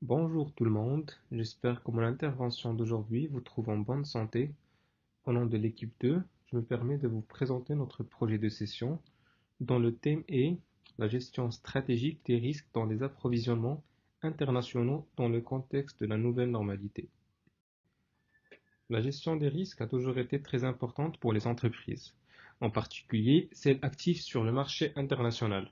Bonjour tout le monde, j'espère que mon intervention d'aujourd'hui vous trouve en bonne santé. Au nom de l'équipe 2, je me permets de vous présenter notre projet de session dont le thème est la gestion stratégique des risques dans les approvisionnements internationaux dans le contexte de la nouvelle normalité. La gestion des risques a toujours été très importante pour les entreprises, en particulier celles actives sur le marché international.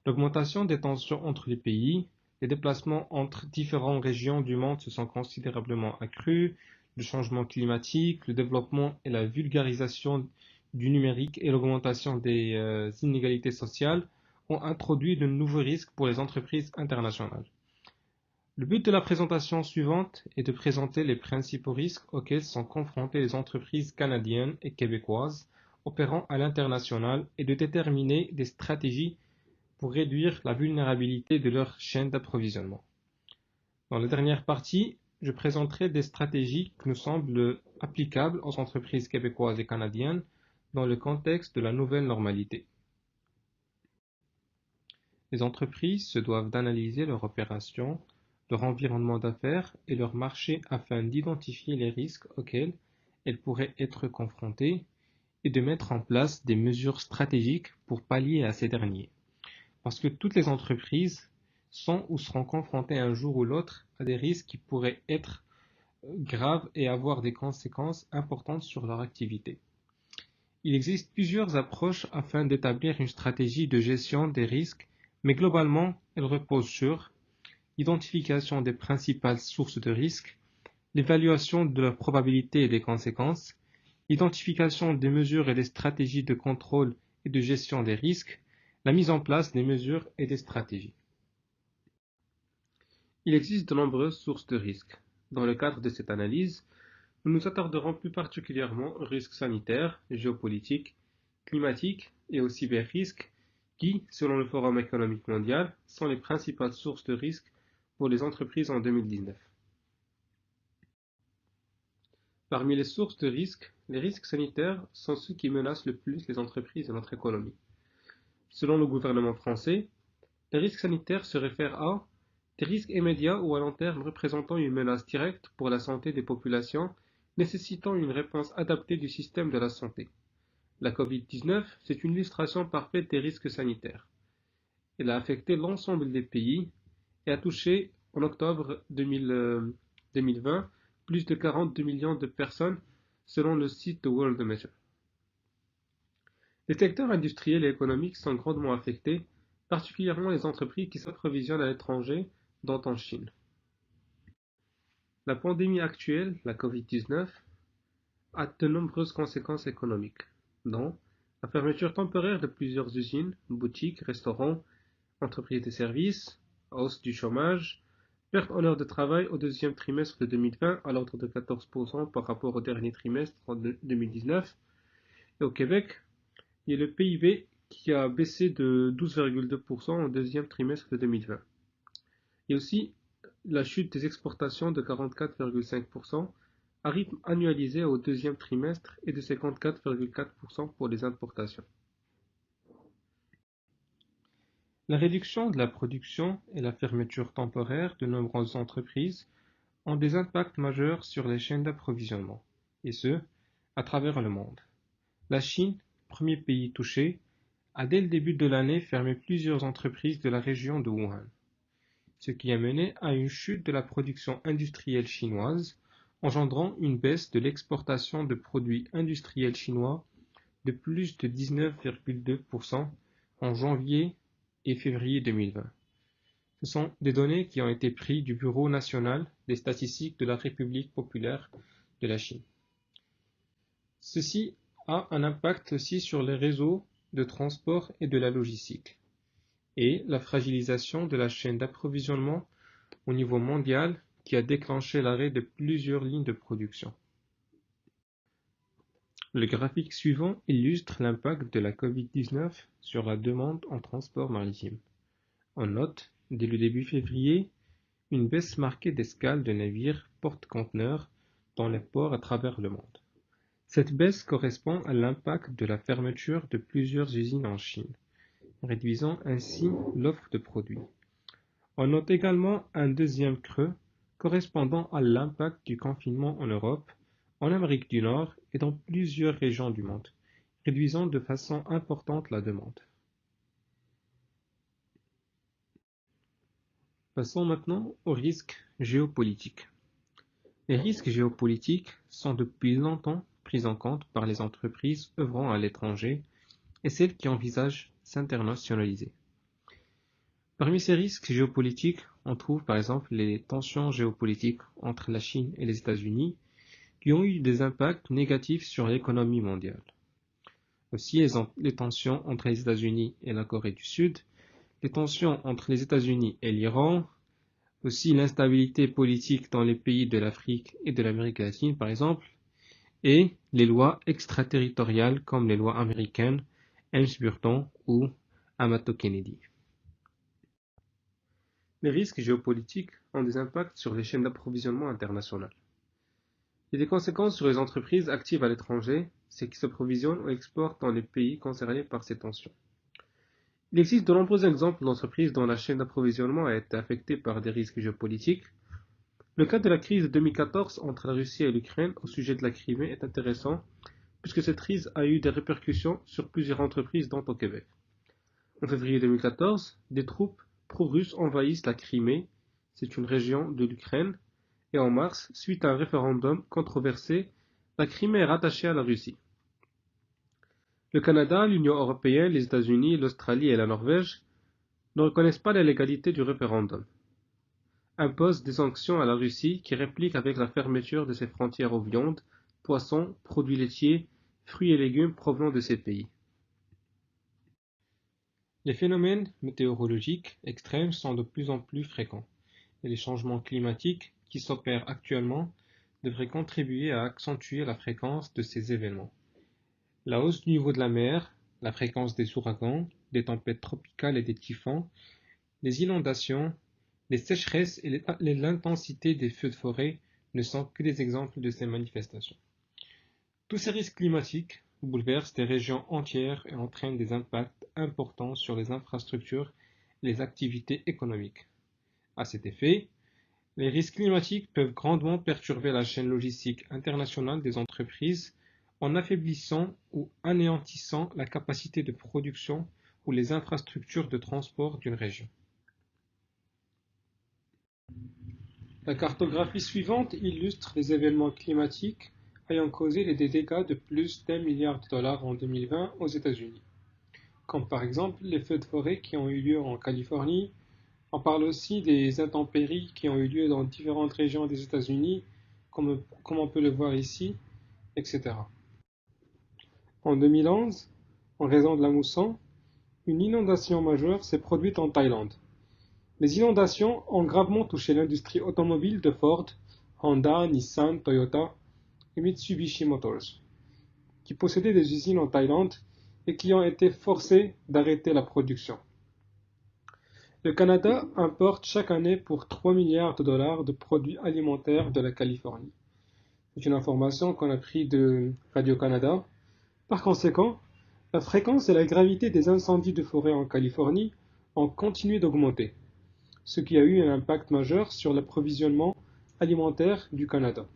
L'augmentation des tensions entre les pays, les déplacements entre différentes régions du monde se sont considérablement accrus, le changement climatique, le développement et la vulgarisation du numérique et l'augmentation des inégalités sociales ont introduit de nouveaux risques pour les entreprises internationales. Le but de la présentation suivante est de présenter les principaux risques auxquels sont confrontées les entreprises canadiennes et québécoises opérant à l'international et de déterminer des stratégies pour réduire la vulnérabilité de leur chaîne d'approvisionnement. Dans la dernière partie, je présenterai des stratégies qui nous semblent applicables aux entreprises québécoises et canadiennes dans le contexte de la nouvelle normalité. Les entreprises se doivent d'analyser leurs opérations, leur environnement d'affaires et leur marché afin d'identifier les risques auxquels elles pourraient être confrontées et de mettre en place des mesures stratégiques pour pallier à ces derniers. Parce que toutes les entreprises sont ou seront confrontées un jour ou l'autre à des risques qui pourraient être graves et avoir des conséquences importantes sur leur activité. Il existe plusieurs approches afin d'établir une stratégie de gestion des risques, mais globalement, elles reposent sur l'identification des principales sources de risques, l'évaluation de leur probabilité et des conséquences, l'identification des mesures et des stratégies de contrôle et de gestion des risques, la mise en place des mesures et des stratégies. Il existe de nombreuses sources de risques. Dans le cadre de cette analyse, nous nous attarderons plus particulièrement aux risques sanitaires, géopolitiques, climatiques et aux cyber-risques qui, selon le Forum économique mondial, sont les principales sources de risques pour les entreprises en 2019. Parmi les sources de risques, les risques sanitaires sont ceux qui menacent le plus les entreprises et notre économie. Selon le gouvernement français, les risques sanitaires se réfèrent à des risques immédiats ou à long terme représentant une menace directe pour la santé des populations, nécessitant une réponse adaptée du système de la santé. La Covid-19, c'est une illustration parfaite des risques sanitaires. Elle a affecté l'ensemble des pays et a touché, en octobre 2020, plus de 42 millions de personnes selon le site de World Measure. Les secteurs industriels et économiques sont grandement affectés, particulièrement les entreprises qui s'approvisionnent à l'étranger, dont en Chine. La pandémie actuelle, la Covid-19, a de nombreuses conséquences économiques, dont la fermeture temporaire de plusieurs usines, boutiques, restaurants, entreprises de services, hausse du chômage, perte en heures de travail au deuxième trimestre de 2020 à l'ordre de 14% par rapport au dernier trimestre en 2019, et au Québec, il y a le PIB qui a baissé de 12,2% au deuxième trimestre de 2020. Il y a aussi la chute des exportations de 44,5% à rythme annualisé au deuxième trimestre et de 54,4% pour les importations. La réduction de la production et la fermeture temporaire de nombreuses entreprises ont des impacts majeurs sur les chaînes d'approvisionnement, et ce, à travers le monde. La Chine, premier pays touché, a dès le début de l'année fermé plusieurs entreprises de la région de Wuhan, ce qui a mené à une chute de la production industrielle chinoise, engendrant une baisse de l'exportation de produits industriels chinois de plus de 19,2% en janvier et février 2020. Ce sont des données qui ont été prises du Bureau national des statistiques de la République populaire de la Chine. Ceci a un impact aussi sur les réseaux de transport et de la logistique, et la fragilisation de la chaîne d'approvisionnement au niveau mondial qui a déclenché l'arrêt de plusieurs lignes de production. Le graphique suivant illustre l'impact de la Covid-19 sur la demande en transport maritime. On note, dès le début février, une baisse marquée d'escales de navires porte-conteneurs dans les ports à travers le monde. Cette baisse correspond à l'impact de la fermeture de plusieurs usines en Chine, réduisant ainsi l'offre de produits. On note également un deuxième creux correspondant à l'impact du confinement en Europe, en Amérique du Nord et dans plusieurs régions du monde, réduisant de façon importante la demande. Passons maintenant aux risques géopolitiques. Les risques géopolitiques sont depuis longtemps pris en compte par les entreprises œuvrant à l'étranger et celles qui envisagent s'internationaliser. Parmi ces risques géopolitiques, on trouve par exemple les tensions géopolitiques entre la Chine et les États-Unis qui ont eu des impacts négatifs sur l'économie mondiale. Aussi les tensions entre les États-Unis et la Corée du Sud, les tensions entre les États-Unis et l'Iran, aussi l'instabilité politique dans les pays de l'Afrique et de l'Amérique latine par exemple, et les lois extraterritoriales comme les lois américaines Helms-Burton ou Amato-Kennedy. Les risques géopolitiques ont des impacts sur les chaînes d'approvisionnement internationales. Il y a des conséquences sur les entreprises actives à l'étranger, celles qui s'approvisionnent ou exportent dans les pays concernés par ces tensions. Il existe de nombreux exemples d'entreprises dont la chaîne d'approvisionnement a été affectée par des risques géopolitiques. Le cas de la crise de 2014 entre la Russie et l'Ukraine au sujet de la Crimée est intéressant puisque cette crise a eu des répercussions sur plusieurs entreprises dont au Québec. En février 2014, des troupes pro-russes envahissent la Crimée, c'est une région de l'Ukraine, et en mars, suite à un référendum controversé, la Crimée est rattachée à la Russie. Le Canada, l'Union européenne, les États-Unis, l'Australie et la Norvège ne reconnaissent pas la légalité du référendum, imposent des sanctions à la Russie qui réplique avec la fermeture de ses frontières aux viandes, poissons, produits laitiers, fruits et légumes provenant de ces pays. Les phénomènes météorologiques extrêmes sont de plus en plus fréquents, et les changements climatiques qui s'opèrent actuellement devraient contribuer à accentuer la fréquence de ces événements. La hausse du niveau de la mer, la fréquence des ouragans, des tempêtes tropicales et des typhons, les inondations, les sécheresses et l'intensité des feux de forêt ne sont que des exemples de ces manifestations. Tous ces risques climatiques bouleversent des régions entières et entraînent des impacts importants sur les infrastructures et les activités économiques. À cet effet, les risques climatiques peuvent grandement perturber la chaîne logistique internationale des entreprises en affaiblissant ou anéantissant la capacité de production ou les infrastructures de transport d'une région. La cartographie suivante illustre les événements climatiques ayant causé des dégâts de plus d'1 milliard de dollars en 2020 aux États-Unis, comme par exemple les feux de forêt qui ont eu lieu en Californie. On parle aussi des intempéries qui ont eu lieu dans différentes régions des États-Unis, comme on peut le voir ici, etc. En 2011, en raison de la mousson, une inondation majeure s'est produite en Thaïlande. Les inondations ont gravement touché l'industrie automobile de Ford, Honda, Nissan, Toyota et Mitsubishi Motors, qui possédaient des usines en Thaïlande et qui ont été forcées d'arrêter la production. Le Canada importe chaque année pour 3 milliards de dollars de produits alimentaires de la Californie. C'est une information qu'on a prise de Radio-Canada. Par conséquent, la fréquence et la gravité des incendies de forêt en Californie ont continué d'augmenter, ce qui a eu un impact majeur sur l'approvisionnement alimentaire du Canada.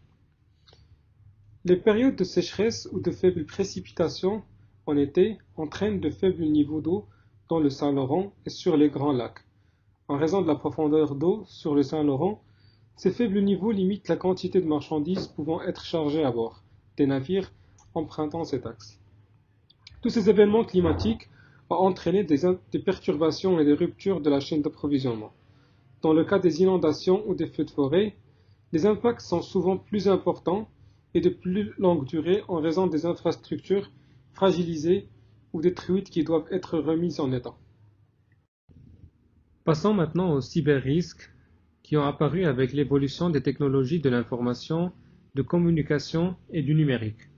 Les périodes de sécheresse ou de faibles précipitations en été entraînent de faibles niveaux d'eau dans le Saint-Laurent et sur les grands lacs. En raison de la profondeur d'eau sur le Saint-Laurent, ces faibles niveaux limitent la quantité de marchandises pouvant être chargées à bord des navires empruntant cet axe. Tous ces événements climatiques ont entraîné des perturbations et des ruptures de la chaîne d'approvisionnement. Dans le cas des inondations ou des feux de forêt, les impacts sont souvent plus importants et de plus longue durée en raison des infrastructures fragilisées ou détruites qui doivent être remises en état. Passons maintenant aux cyberrisques qui ont apparu avec l'évolution des technologies de l'information, de communication et du numérique,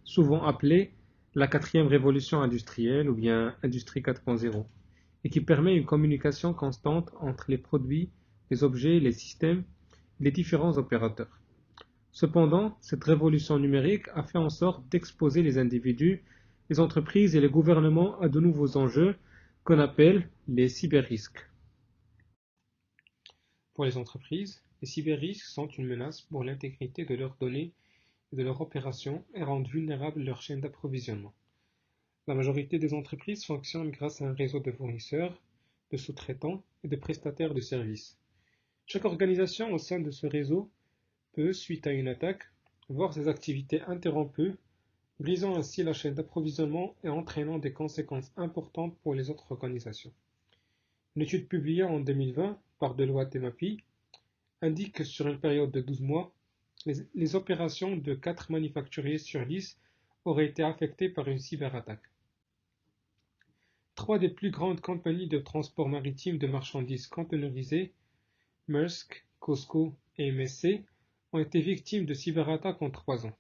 souvent appelées la quatrième révolution industrielle ou bien Industrie 4.0, et qui permet une communication constante entre les produits, les objets, les systèmes et les différents opérateurs. Cependant, cette révolution numérique a fait en sorte d'exposer les individus, les entreprises et les gouvernements à de nouveaux enjeux qu'on appelle les cyberrisques. Pour les entreprises, les cyberrisques sont une menace pour l'intégrité de leurs données et de leurs opérations et rendent vulnérables leur chaîne d'approvisionnement. La majorité des entreprises fonctionnent grâce à un réseau de fournisseurs, de sous-traitants et de prestataires de services. Chaque organisation au sein de ce réseau peut, suite à une attaque, voir ses activités interrompues, brisant ainsi la chaîne d'approvisionnement et entraînant des conséquences importantes pour les autres organisations. Une étude publiée en 2020 par Deloitte et MAPI indique que sur une période de 12 mois, les opérations de 4 manufacturiers sur 10 auraient été affectées par une cyberattaque. 3 des plus grandes compagnies de transport maritime de marchandises containerisées, Maersk, COSCO et MSC, ont été victimes de cyberattaques en 3 ans.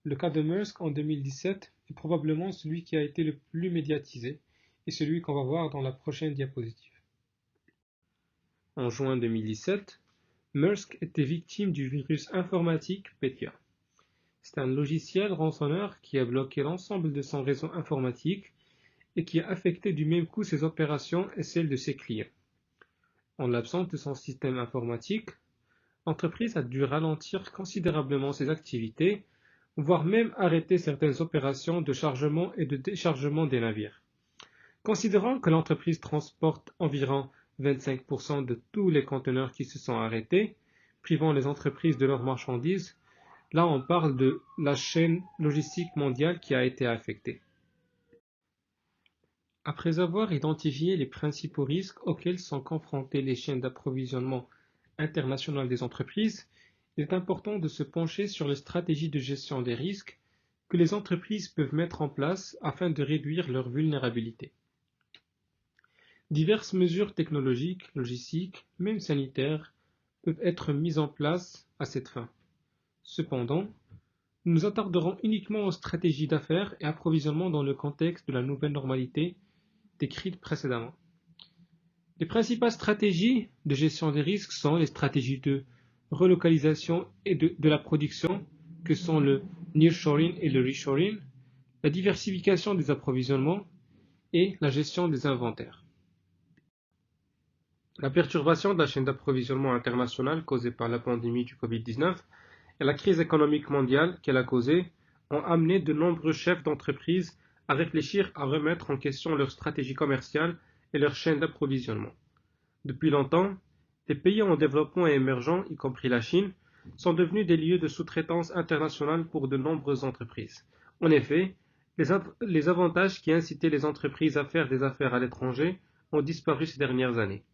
Le cas de Maersk en 2017 est probablement celui qui a été le plus médiatisé et celui qu'on va voir dans la prochaine diapositive. En juin 2017, Maersk était victime du virus informatique Petya. C'est un logiciel rançonneur qui a bloqué l'ensemble de son réseau informatique et qui a affecté du même coup ses opérations et celles de ses clients. En l'absence de son système informatique, l'entreprise a dû ralentir considérablement ses activités, voire même arrêter certaines opérations de chargement et de déchargement des navires. Considérant que l'entreprise transporte environ 25% de tous les conteneurs qui se sont arrêtés, privant les entreprises de leurs marchandises, là on parle de la chaîne logistique mondiale qui a été affectée. Après avoir identifié les principaux risques auxquels sont confrontées les chaînes d'approvisionnement internationales des entreprises, il est important de se pencher sur les stratégies de gestion des risques que les entreprises peuvent mettre en place afin de réduire leur vulnérabilité. Diverses mesures technologiques, logistiques, même sanitaires, peuvent être mises en place à cette fin. Cependant, nous nous attarderons uniquement aux stratégies d'affaires et approvisionnement dans le contexte de la nouvelle normalité décrite précédemment. Les principales stratégies de gestion des risques sont les stratégies de relocalisation et de la production, que sont le nearshoring et le reshoring, la diversification des approvisionnements et la gestion des inventaires. La perturbation de la chaîne d'approvisionnement internationale causée par la pandémie du Covid-19 et la crise économique mondiale qu'elle a causée ont amené de nombreux chefs d'entreprise à réfléchir à remettre en question leur stratégie commerciale et leur chaîne d'approvisionnement. Depuis longtemps, les pays en développement et émergents, y compris la Chine, sont devenus des lieux de sous-traitance internationale pour de nombreuses entreprises. En effet, les avantages qui incitaient les entreprises à faire des affaires à l'étranger ont disparu ces dernières années.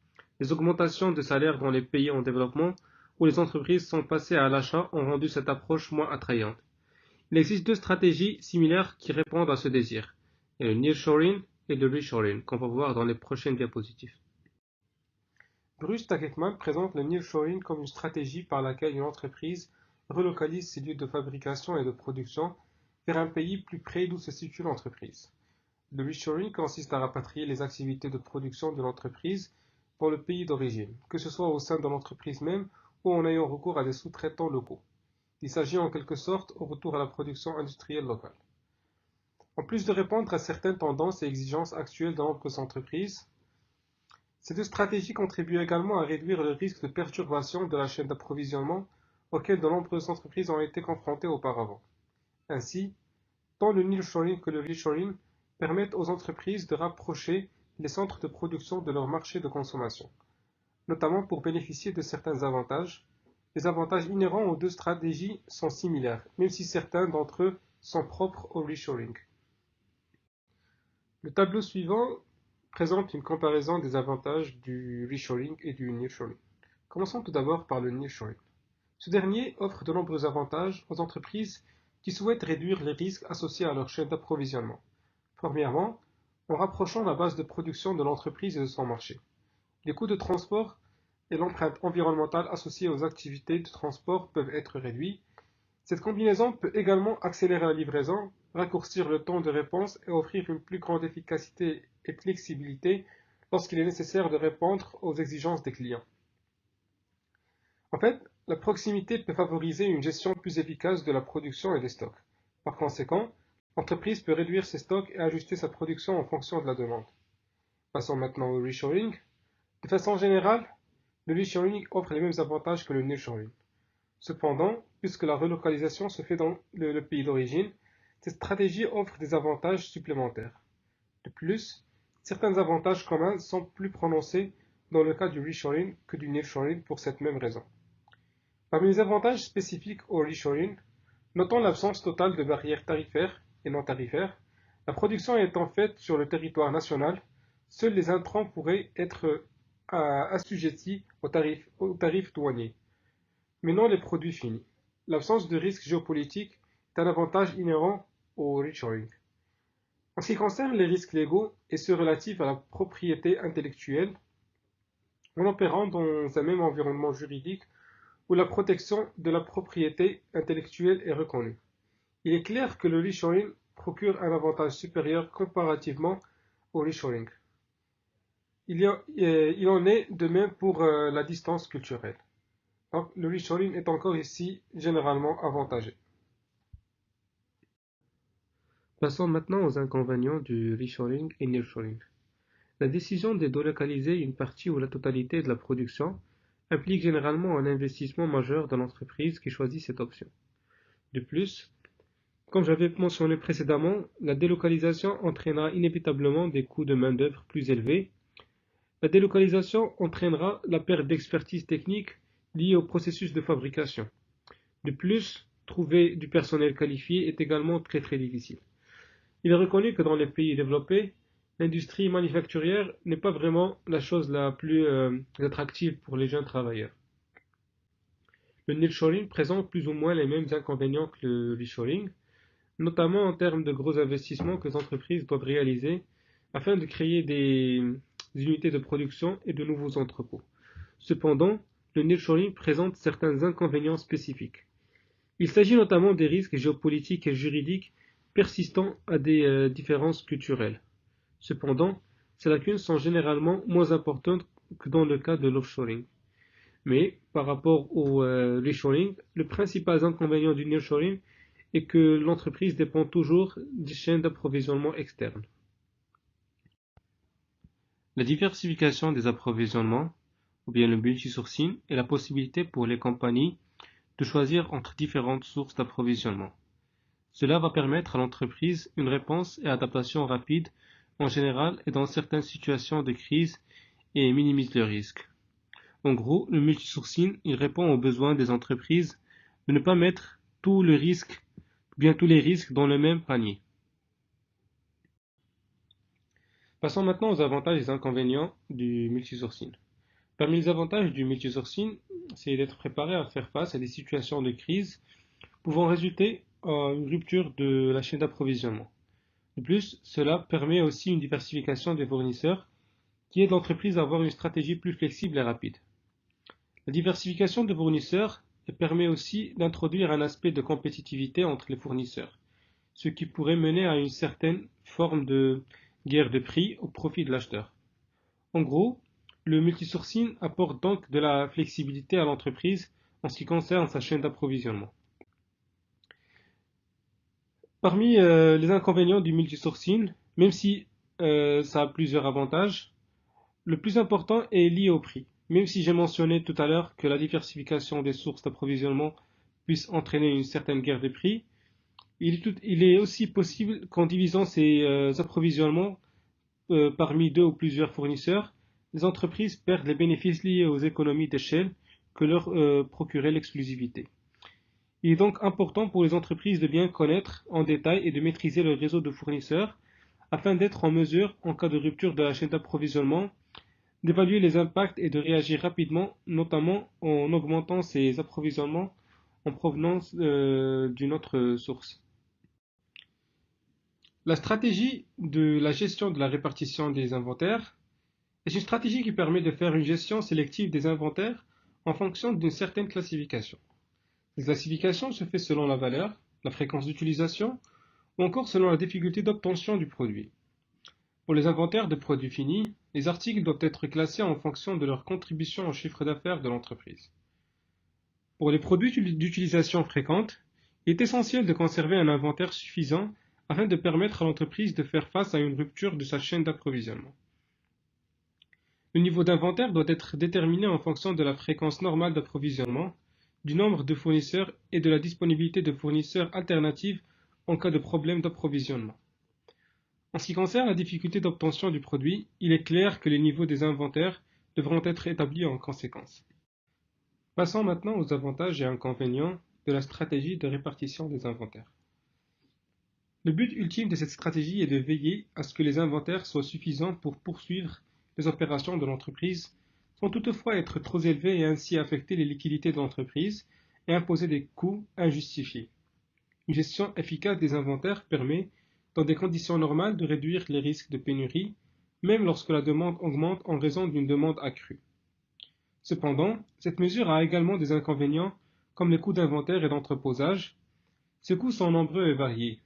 Les augmentations de salaires dans les pays en développement où les entreprises sont passées à l'achat ont rendu cette approche moins attrayante. Il existe 2 stratégies similaires qui répondent à ce désir, le nearshoring et le reshoring, qu'on va voir dans les prochaines diapositives. Bruce Tackman présente le nearshoring comme une stratégie par laquelle une entreprise relocalise ses lieux de fabrication et de production vers un pays plus près d'où se situe l'entreprise. Le reshoring consiste à rapatrier les activités de production de l'entreprise dans le pays d'origine, que ce soit au sein de l'entreprise même ou en ayant recours à des sous-traitants locaux. Il s'agit en quelque sorte au retour à la production industrielle locale. En plus de répondre à certaines tendances et exigences actuelles de nombreuses entreprises, ces 2 stratégies contribuent également à réduire le risque de perturbation de la chaîne d'approvisionnement auquel de nombreuses entreprises ont été confrontées auparavant. Ainsi, tant le nearshoring que le reshoring permettent aux entreprises de rapprocher les centres de production de leur marché de consommation, notamment pour bénéficier de certains avantages. Les avantages inhérents aux 2 stratégies sont similaires, même si certains d'entre eux sont propres au reshoring. Le tableau suivant présente une comparaison des avantages du reshoring et du nearshoring. Commençons tout d'abord par le nearshoring. Ce dernier offre de nombreux avantages aux entreprises qui souhaitent réduire les risques associés à leur chaîne d'approvisionnement. Premièrement, en rapprochant la base de production de l'entreprise et de son marché. Les coûts de transport et l'empreinte environnementale associée aux activités de transport peuvent être réduits. Cette combinaison peut également accélérer la livraison, raccourcir le temps de réponse et offrir une plus grande efficacité et flexibilité lorsqu'il est nécessaire de répondre aux exigences des clients. En fait, la proximité peut favoriser une gestion plus efficace de la production et des stocks. Par conséquent, l'entreprise peut réduire ses stocks et ajuster sa production en fonction de la demande. Passons maintenant au reshoring. De façon générale, le reshoring offre les mêmes avantages que le nearshoring. Cependant, puisque la relocalisation se fait dans le pays d'origine, cette stratégie offre des avantages supplémentaires. De plus, certains avantages communs sont plus prononcés dans le cas du reshoring que du nearshoring pour cette même raison. Parmi les avantages spécifiques au reshoring, notons l'absence totale de barrières tarifaires et non tarifaires. La production étant faite sur le territoire national, seuls les intrants pourraient être assujettis aux tarifs douaniers, mais non les produits finis. L'absence de risque géopolitique est un avantage inhérent au reshoring. En ce qui concerne les risques légaux et ceux relatifs à la propriété intellectuelle, en opérant dans un même environnement juridique où la protection de la propriété intellectuelle est reconnue, il est clair que le reshoring procure un avantage supérieur comparativement au reshoring. Il en est de même pour la distance culturelle. Donc, le reshoring est encore ici généralement avantagé. Passons maintenant aux inconvénients du reshoring et nearshoring. La décision de délocaliser une partie ou la totalité de la production implique généralement un investissement majeur dans l'entreprise qui choisit cette option. De plus, comme j'avais mentionné précédemment, la délocalisation entraînera inévitablement des coûts de main-d'œuvre plus élevés. La délocalisation entraînera la perte d'expertise technique liée au processus de fabrication. De plus, trouver du personnel qualifié est également très difficile. Il est reconnu que dans les pays développés, l'industrie manufacturière n'est pas vraiment la chose la plus attractive pour les jeunes travailleurs. Le nearshoring présente plus ou moins les mêmes inconvénients que le reshoring, notamment en termes de gros investissements que les entreprises doivent réaliser afin de créer des unités de production et de nouveaux entrepôts. Cependant, le nearshoring présente certains inconvénients spécifiques. Il s'agit notamment des risques géopolitiques et juridiques persistant à des différences culturelles. Cependant, ces lacunes sont généralement moins importantes que dans le cas de l'offshoring. Mais, par rapport au reshoring, le principal inconvénient du nearshoring est que l'entreprise dépend toujours des chaînes d'approvisionnement externes. La diversification des approvisionnements, ou bien le multisourcing, est la possibilité pour les compagnies de choisir entre différentes sources d'approvisionnement. Cela va permettre à l'entreprise une réponse et adaptation rapide en général et dans certaines situations de crise et minimise le risque. En gros, le multisourcing, il répond aux besoins des entreprises de ne pas mettre tous les risques dans le même panier. Passons maintenant aux avantages et les inconvénients du multisourcing. Parmi les avantages du multisourcing, c'est d'être préparé à faire face à des situations de crise pouvant résulter en une rupture de la chaîne d'approvisionnement. De plus, cela permet aussi une diversification des fournisseurs qui aide l'entreprise à avoir une stratégie plus flexible et rapide. La diversification des fournisseurs permet aussi d'introduire un aspect de compétitivité entre les fournisseurs, ce qui pourrait mener à une certaine forme de guerre de prix au profit de l'acheteur. En gros, le multisourcing apporte donc de la flexibilité à l'entreprise en ce qui concerne sa chaîne d'approvisionnement. Parmi les inconvénients du multisourcing, même si ça a plusieurs avantages, le plus important est lié au prix. Même si j'ai mentionné tout à l'heure que la diversification des sources d'approvisionnement puisse entraîner une certaine guerre de prix, il est aussi possible qu'en divisant ces approvisionnements parmi deux ou plusieurs fournisseurs, les entreprises perdent les bénéfices liés aux économies d'échelle que leur procurait l'exclusivité. Il est donc important pour les entreprises de bien connaître en détail et de maîtriser leur réseau de fournisseurs afin d'être en mesure, en cas de rupture de la chaîne d'approvisionnement, d'évaluer les impacts et de réagir rapidement, notamment en augmentant ces approvisionnements en provenance d'une autre source. La stratégie de la gestion de la répartition des inventaires est une stratégie qui permet de faire une gestion sélective des inventaires en fonction d'une certaine classification. Cette classification se fait selon la valeur, la fréquence d'utilisation ou encore selon la difficulté d'obtention du produit. Pour les inventaires de produits finis, les articles doivent être classés en fonction de leur contribution au chiffre d'affaires de l'entreprise. Pour les produits d'utilisation fréquente, il est essentiel de conserver un inventaire suffisant afin de permettre à l'entreprise de faire face à une rupture de sa chaîne d'approvisionnement. Le niveau d'inventaire doit être déterminé en fonction de la fréquence normale d'approvisionnement, du nombre de fournisseurs et de la disponibilité de fournisseurs alternatifs en cas de problème d'approvisionnement. En ce qui concerne la difficulté d'obtention du produit, il est clair que les niveaux des inventaires devront être établis en conséquence. Passons maintenant aux avantages et inconvénients de la stratégie de répartition des inventaires. Le but ultime de cette stratégie est de veiller à ce que les inventaires soient suffisants pour poursuivre les opérations de l'entreprise, sans toutefois être trop élevés et ainsi affecter les liquidités de l'entreprise et imposer des coûts injustifiés. Une gestion efficace des inventaires permet, dans des conditions normales, de réduire les risques de pénurie, même lorsque la demande augmente en raison d'une demande accrue. Cependant, cette mesure a également des inconvénients, comme les coûts d'inventaire et d'entreposage. Ces coûts sont nombreux et variés.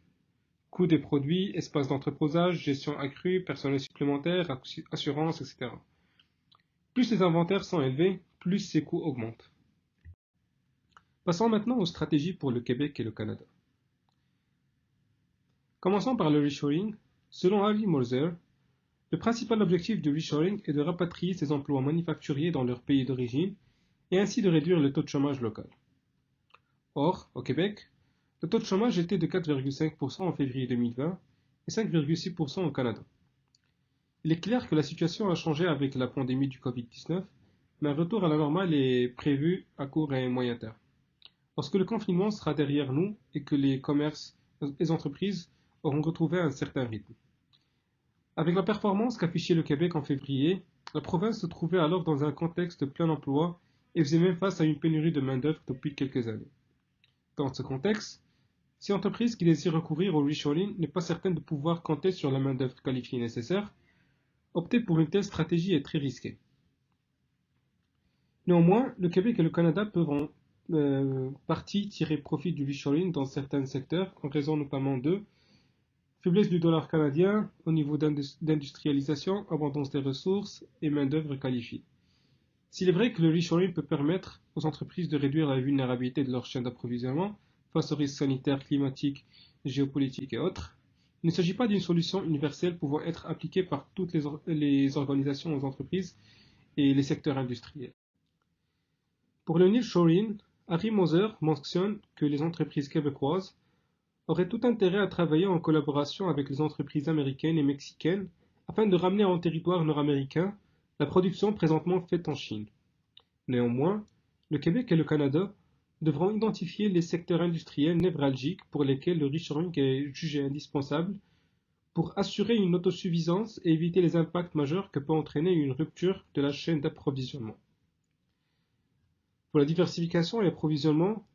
Coût des produits, espace d'entreposage, gestion accrue, personnel supplémentaire, assurance, etc. Plus les inventaires sont élevés, plus ces coûts augmentent. Passons maintenant aux stratégies pour le Québec et le Canada. Commençons par le reshoring. Selon Harry Moser, le principal objectif du reshoring est de rapatrier ces emplois manufacturiers dans leur pays d'origine et ainsi de réduire le taux de chômage local. Or, au Québec, le taux de chômage était de 4,5% en février 2020 et 5,6% au Canada. Il est clair que la situation a changé avec la pandémie du Covid-19, mais un retour à la normale est prévu à court et moyen terme. Lorsque le confinement sera derrière nous et que les commerces et les entreprises auront retrouvé un certain rythme. Avec la performance qu'affichait le Québec en février, la province se trouvait alors dans un contexte de plein emploi et faisait même face à une pénurie de main-d'œuvre depuis quelques années. Dans ce contexte, si l'entreprise qui désire recourir au reshoring n'est pas certaine de pouvoir compter sur la main-d'œuvre qualifiée nécessaire, opter pour une telle stratégie est très risqué. Néanmoins, le Québec et le Canada peuvent en partie tirer profit du reshoring dans certains secteurs, en raison notamment de faiblesse du dollar canadien au niveau d'industrialisation, abondance des ressources et main-d'œuvre qualifiée. S'il est vrai que le reshoring peut permettre aux entreprises de réduire la vulnérabilité de leur chaîne d'approvisionnement face aux risques sanitaires, climatiques, géopolitiques et autres, il ne s'agit pas d'une solution universelle pouvant être appliquée par toutes les organisations aux entreprises et les secteurs industriels. Pour le nearshoring, Harry Moser mentionne que les entreprises québécoises auraient tout intérêt à travailler en collaboration avec les entreprises américaines et mexicaines afin de ramener en territoire nord-américain la production présentement faite en Chine. Néanmoins, le Québec et le Canada devront identifier les secteurs industriels névralgiques pour lesquels le reshoring est jugé indispensable pour assurer une autosuffisance et éviter les impacts majeurs que peut entraîner une rupture de la chaîne d'approvisionnement. Pour la diversification et l'approvisionnement,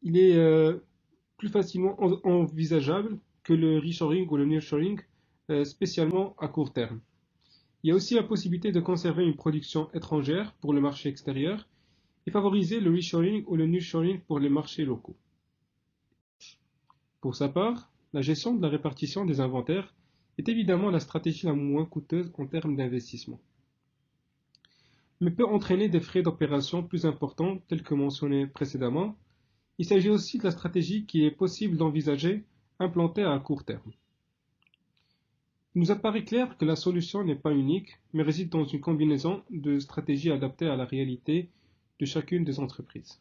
il est plus facilement envisageable que le reshoring ou le nearshoring, spécialement à court terme. Il y a aussi la possibilité de conserver une production étrangère pour le marché extérieur et favoriser le reshoring ou le nearshoring pour les marchés locaux. Pour sa part, la gestion de la répartition des inventaires est évidemment la stratégie la moins coûteuse en termes d'investissement, mais peut entraîner des frais d'opération plus importants tels que mentionné précédemment. Il s'agit aussi de la stratégie qu'il est possible d'envisager implantée à court terme. Il nous apparaît clair que la solution n'est pas unique, mais réside dans une combinaison de stratégies adaptées à la réalité de chacune des entreprises.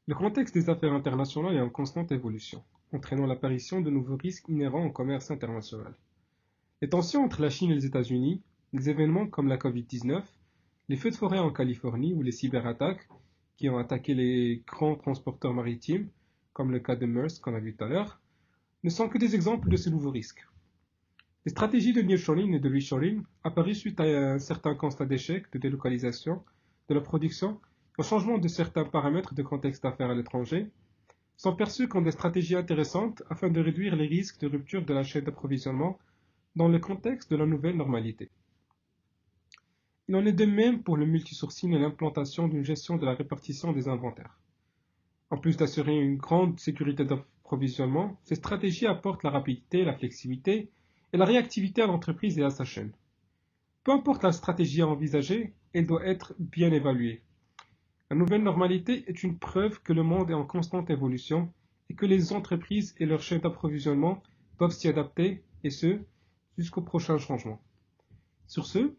Le contexte des affaires internationales est en constante évolution, entraînant l'apparition de nouveaux risques inhérents au commerce international. Les tensions entre la Chine et les États-Unis, les événements comme la Covid-19, les feux de forêt en Californie ou les cyberattaques qui ont attaqué les grands transporteurs maritimes, comme le cas de Maersk qu'on a vu tout à l'heure, ne sont que des exemples de ces nouveaux risques. Les stratégies de nearshoring et de reshoring, apparues suite à un certain constat d'échec, de délocalisation de la production, au changement de certains paramètres de contexte d'affaires à l'étranger, sont perçues comme des stratégies intéressantes afin de réduire les risques de rupture de la chaîne d'approvisionnement dans le contexte de la nouvelle normalité. Il en est de même pour le multisourcing et l'implantation d'une gestion de la répartition des inventaires. En plus d'assurer une grande sécurité d'approvisionnement, ces stratégies apportent la rapidité, la flexibilité et la réactivité à l'entreprise et à sa chaîne. Peu importe la stratégie à envisager, elle doit être bien évaluée. La nouvelle normalité est une preuve que le monde est en constante évolution et que les entreprises et leurs chaînes d'approvisionnement doivent s'y adapter, et ce, jusqu'au prochain changement. Sur ce,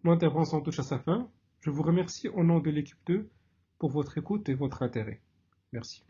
mon intervention touche à sa fin. Je vous remercie au nom de l'équipe 2 pour votre écoute et votre intérêt. Merci.